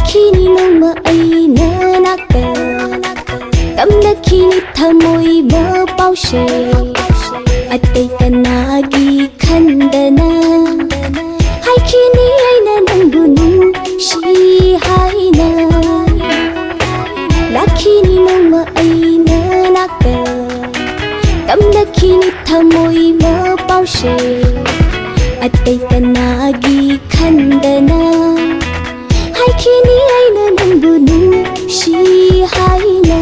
lakini noma aina naka kamlakini thamoi mapaushe atai kanagi khandana haikini aina nangbunu shi haina lakini noma aina naka kamlakini thamoi mapaushe atai kanagi khandana haikini aina nangbunu shi haina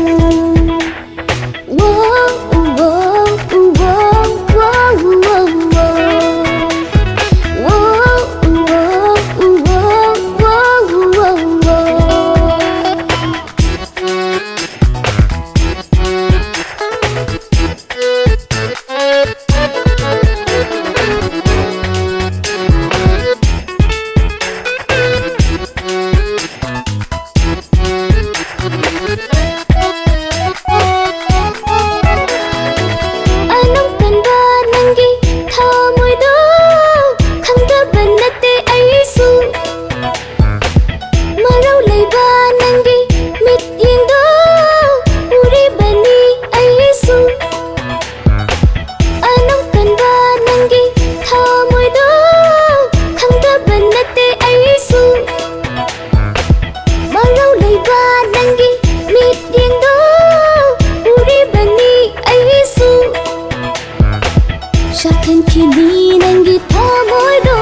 Shakan kini nangi thamoi do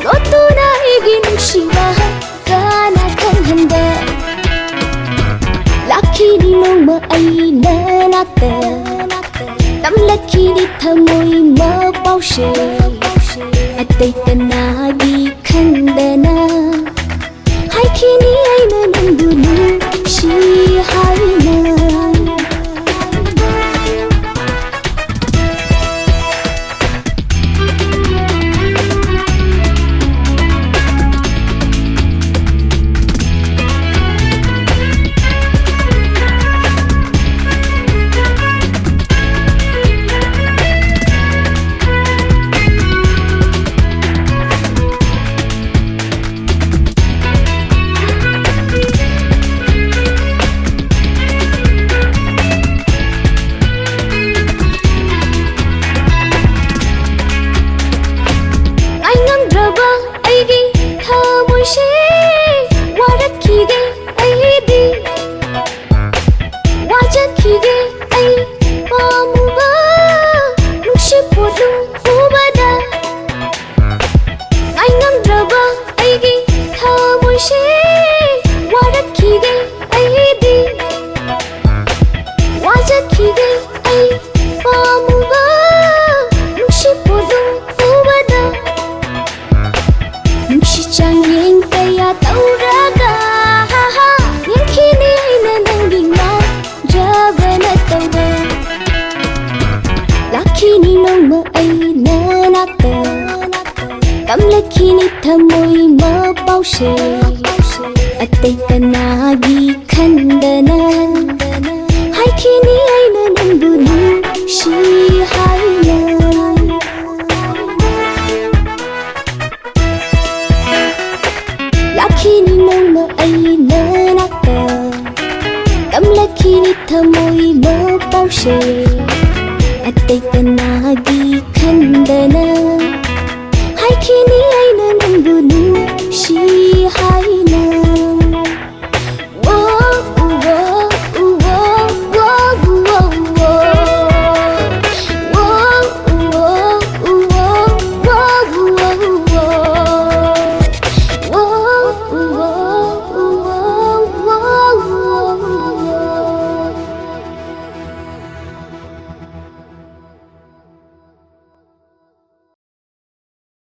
rotuna igin shiva kana kan handa lakini noma aina naka tam lakini thamoi mapaushe atai kanagi khandana haikini aina nangbunu shi haina lakini noma aina naka kamlakini thamoi mapaushe atai kanagi khandana haikini aina nangbunu shi